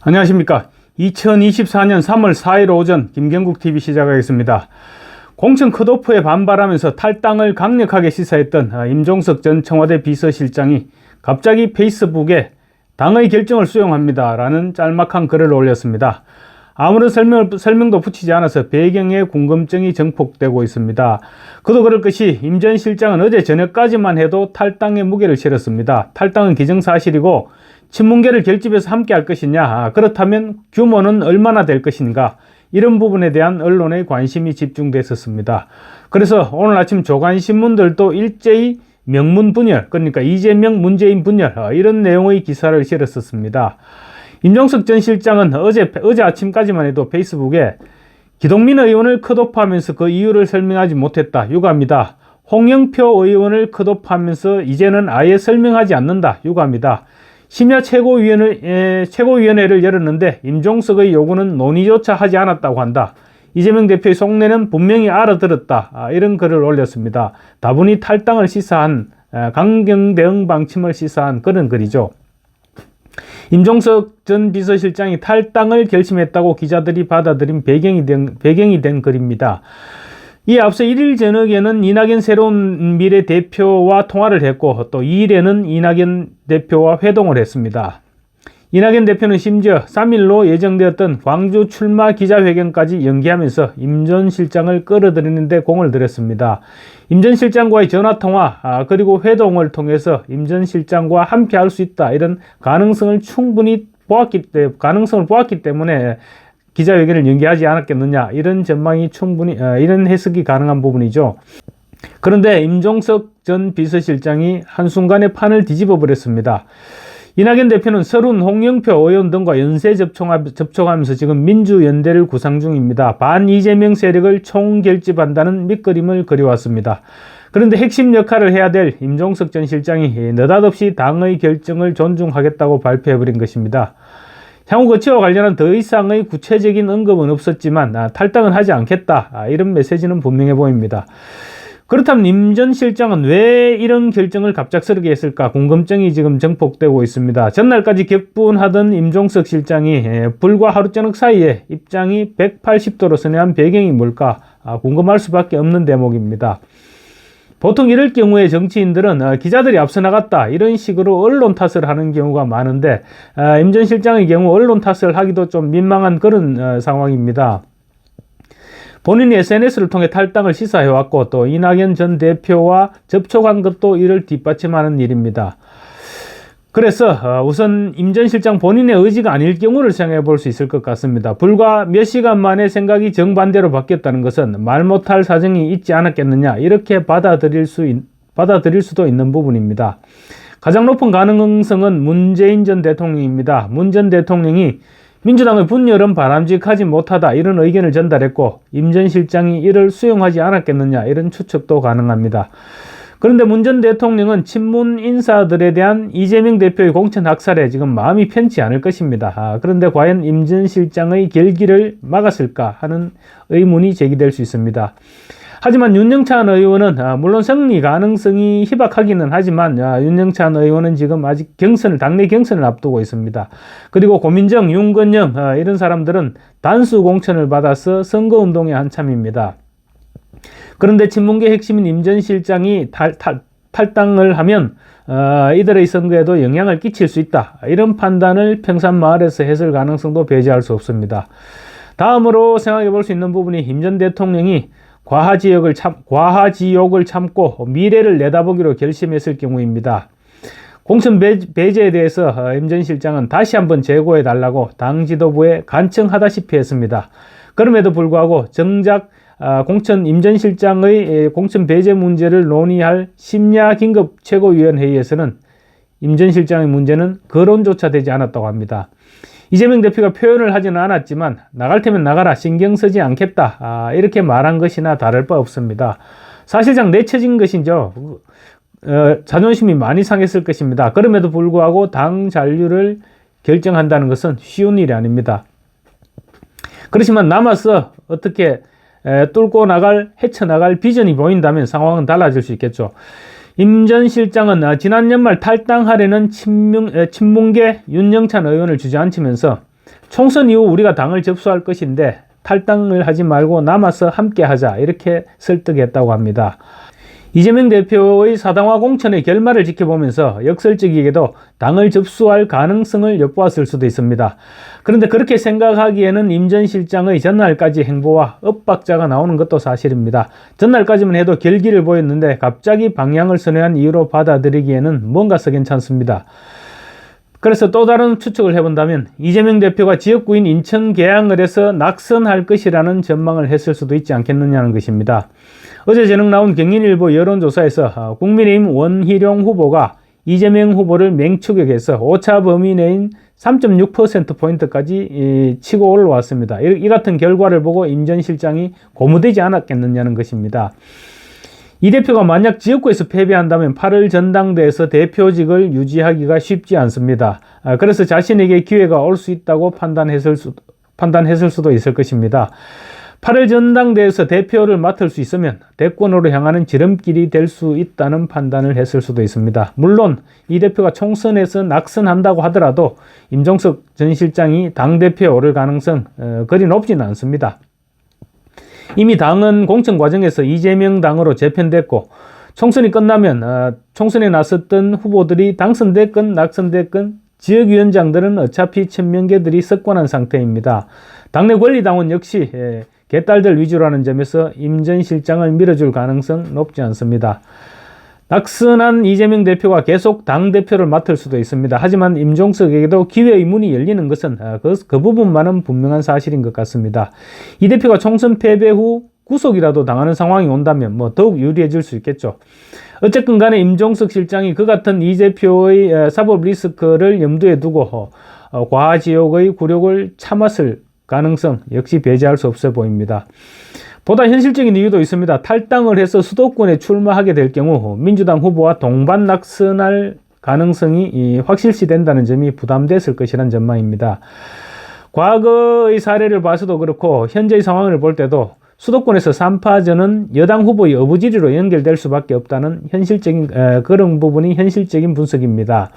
안녕하십니까. 2024년 3월 4일 오전 김경국TV 시작하겠습니다. 공천 컷오프에 반발하면서 탈당을 강력하게 시사했던 임종석 전 청와대 비서실장이 갑자기 페이스북에 당의 결정을 수용합니다 라는 짤막한 글을 올렸습니다. 아무런 설명도 붙이지 않아서 배경에 궁금증이 증폭되고 있습니다. 그도 그럴 것이 임 전 실장은 어제 저녁까지만 해도 탈당의 무게를 실었습니다. 탈당은 기정사실이고 친문계를 결집해서 함께 할 것이냐, 그렇다면 규모는 얼마나 될 것인가, 이런 부분에 대한 언론의 관심이 집중됐었습니다. 그래서 오늘 아침 조간신문들도 일제히 명문 분열, 그러니까 이재명 문재인 분열, 이런 내용의 기사를 실었었습니다. 임종석 전 실장은 어제 아침까지만 해도 페이스북에 기동민 의원을 컷오프하면서 그 이유를 설명하지 못했다, 유감이다. 홍영표 의원을 컷오프하면서 이제는 아예 설명하지 않는다, 유감이다. 심야 최고위원회를 열었는데 임종석의 요구는 논의조차 하지 않았다고 한다. 이재명 대표의 속내는 분명히 알아들었다. 이런 글을 올렸습니다. 다분히 탈당을 시사한, 강경 대응 방침을 시사한 그런 글이죠. 임종석 전 비서실장이 탈당을 결심했다고 기자들이 받아들인 배경이 된 글입니다. 이에 앞서 1일 저녁에는 이낙연 새로운 미래 대표와 통화를 했고, 또 2일에는 이낙연 대표와 회동을 했습니다. 이낙연 대표는 심지어 3일로 예정되었던 광주 출마 기자회견까지 연기하면서 임 전 실장을 끌어들이는데 공을 들였습니다. 임 전 실장과의 전화통화, 그리고 회동을 통해서 임 전 실장과 함께 할 수 있다, 이런 가능성을 보았기 때문에 기자회견을 연기하지 않았겠느냐, 이런 전망이 이런 해석이 가능한 부분이죠. 그런데 임종석 전 비서실장이 한순간에 판을 뒤집어 버렸습니다. 이낙연 대표는 서른 홍영표 의원 등과 연쇄 접촉하면서 지금 민주연대를 구상 중입니다. 반 이재명 세력을 총결집한다는 밑그림을 그려왔습니다. 그런데 핵심 역할을 해야 될 임종석 전 실장이 느닷없이 당의 결정을 존중하겠다고 발표해버린 것입니다. 향후 거치와 관련한 더 이상의 구체적인 언급은 없었지만 탈당은 하지 않겠다, 이런 메시지는 분명해 보입니다. 그렇다면 임 전 실장은 왜 이런 결정을 갑작스럽게 했을까, 궁금증이 지금 증폭되고 있습니다. 전날까지 격분하던 임종석 실장이 불과 하루 저녁 사이에 입장이 180도로 선회한 배경이 뭘까, 궁금할 수밖에 없는 대목입니다. 보통 이럴 경우에 정치인들은 기자들이 앞서 나갔다, 이런 식으로 언론 탓을 하는 경우가 많은데, 임 전 실장의 경우 언론 탓을 하기도 좀 민망한 그런 상황입니다. 본인이 SNS를 통해 탈당을 시사해왔고, 또 이낙연 전 대표와 접촉한 것도 이를 뒷받침하는 일입니다. 그래서 우선 임 전 실장 본인의 의지가 아닐 경우를 생각해 볼 수 있을 것 같습니다. 불과 몇 시간 만에 생각이 정반대로 바뀌었다는 것은 말 못할 사정이 있지 않았겠느냐, 이렇게 받아들일 수도 있는 부분입니다. 가장 높은 가능성은 문재인 전 대통령입니다. 문 전 대통령이 민주당의 분열은 바람직하지 못하다, 이런 의견을 전달했고, 임 전 실장이 이를 수용하지 않았겠느냐, 이런 추측도 가능합니다. 그런데 문 전 대통령은 친문 인사들에 대한 이재명 대표의 공천 학살에 지금 마음이 편치 않을 것입니다. 그런데 과연 임 전 실장의 결기를 막았을까 하는 의문이 제기될 수 있습니다. 하지만 윤영찬 의원은 물론 승리 가능성이 희박하기는 하지만 윤영찬 의원은 지금 아직 당내 경선을 앞두고 있습니다. 그리고 고민정, 윤건영 이런 사람들은 단수 공천을 받아서 선거운동에 한참입니다. 그런데 친문계 핵심인 임 전 실장이 탈당을 하면 이들의 선거에도 영향을 끼칠 수 있다, 이런 판단을 평산마을에서 했을 가능성도 배제할 수 없습니다. 다음으로 생각해 볼 수 있는 부분이 임 전 대통령이 과하지욕을 참고 미래를 내다보기로 결심했을 경우입니다. 공천 배제에 대해서 임 전 실장은 다시 한번 재고해 달라고 당 지도부에 간청하다시피 했습니다. 그럼에도 불구하고 정작 임 전 실장의 공천 배제 문제를 논의할 심야 긴급 최고위원회의에서는 임 전 실장의 문제는 거론조차 되지 않았다고 합니다. 이재명 대표가 표현을 하지는 않았지만 나갈 테면 나가라, 신경 쓰지 않겠다, 이렇게 말한 것이나 다를 바 없습니다. 사실상 내쳐진 것이죠. 자존심이 많이 상했을 것입니다. 그럼에도 불구하고 당 잔류를 결정한다는 것은 쉬운 일이 아닙니다. 그렇지만 남아서 어떻게 헤쳐나갈 비전이 보인다면 상황은 달라질 수 있겠죠. 임 전 실장은 지난 연말 탈당하려는 친문계 윤영찬 의원을 주저앉히면서 총선 이후 우리가 당을 접수할 것인데 탈당을 하지 말고 남아서 함께 하자, 이렇게 설득했다고 합니다. 이재명 대표의 사당화 공천의 결말을 지켜보면서 역설적이게도 당을 접수할 가능성을 엿보았을 수도 있습니다. 그런데 그렇게 생각하기에는 임 전 실장의 전날까지 행보와 엇박자가 나오는 것도 사실입니다. 전날까지만 해도 결기를 보였는데 갑자기 방향을 선회한 이유로 받아들이기에는 뭔가 석연찮습니다. 그래서 또 다른 추측을 해본다면 이재명 대표가 지역구인 인천 계양을 해서 낙선할 것이라는 전망을 했을 수도 있지 않겠느냐는 것입니다. 어제 저녁 나온 경인일보 여론조사에서 국민의힘 원희룡 후보가 이재명 후보를 맹추격해서 오차 범위 내인 3.6%포인트까지 치고 올라왔습니다. 이 같은 결과를 보고 임 전 실장이 고무되지 않았겠느냐는 것입니다. 이 대표가 만약 지역구에서 패배한다면 8월 전당대회에서 대표직을 유지하기가 쉽지 않습니다. 그래서 자신에게 기회가 올 수 있다고 판단했을 수도 있을 것입니다. 8월 전당대회에서 대표를 맡을 수 있으면 대권으로 향하는 지름길이 될 수 있다는 판단을 했을 수도 있습니다. 물론 이 대표가 총선에서 낙선한다고 하더라도 임종석 전 실장이 당대표에 오를 가능성 그리 높지는 않습니다. 이미 당은 공천 과정에서 이재명 당으로 재편됐고 총선이 끝나면 총선에 나섰던 후보들이 당선됐건 낙선됐건 지역위원장들은 어차피 천명계들이 석권한 상태입니다. 당내 권리당원 역시 개딸들 위주라는 점에서 임 전 실장을 밀어줄 가능성 높지 않습니다. 낙선한 이재명 대표가 계속 당대표를 맡을 수도 있습니다. 하지만 임종석에게도 기회의 문이 열리는 것은 그 부분만은 분명한 사실인 것 같습니다. 이 대표가 총선 패배 후 구속이라도 당하는 상황이 온다면 더욱 유리해질 수 있겠죠. 어쨌든 간에 임종석 실장이 그 같은 이 대표의 사법 리스크를 염두에 두고 과지역의 굴욕을 참았을 가능성 역시 배제할 수 없어 보입니다. 보다 현실적인 이유도 있습니다. 탈당을 해서 수도권에 출마하게 될 경우 민주당 후보와 동반 낙선할 가능성이 확실시된다는 점이 부담됐을 것이란 전망입니다. 과거의 사례를 봐서도 그렇고 현재의 상황을 볼 때도 수도권에서 3파전은 여당 후보의 어부지리로 연결될 수밖에 없다는 그런 부분이 현실적인 분석입니다.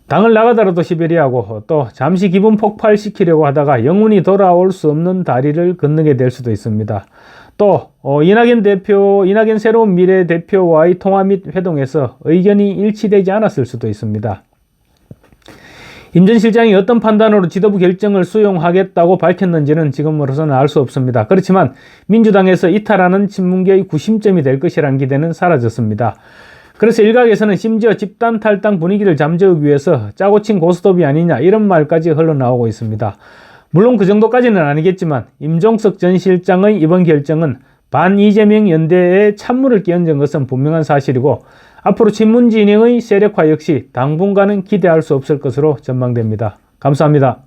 당을 나가더라도 시베리아고 또 잠시 기분 폭발시키려고 하다가 영원히 돌아올 수 없는 다리를 건너게 될 수도 있습니다. 또 이낙연 새로운 미래 대표와의 통화 및 회동에서 의견이 일치되지 않았을 수도 있습니다. 임 전 실장이 어떤 판단으로 지도부 결정을 수용하겠다고 밝혔는지는 지금으로서는 알 수 없습니다. 그렇지만 민주당에서 이탈하는 친문계의 구심점이 될 것이라는 기대는 사라졌습니다. 그래서 일각에서는 심지어 집단 탈당 분위기를 잠재우기 위해서 짜고 친 고스톱이 아니냐 이런 말까지 흘러나오고 있습니다. 물론 그 정도까지는 아니겠지만 임종석 전 실장의 이번 결정은 반 이재명 연대에 찬물을 끼얹은 것은 분명한 사실이고 앞으로 친문 진영의 세력화 역시 당분간은 기대할 수 없을 것으로 전망됩니다. 감사합니다.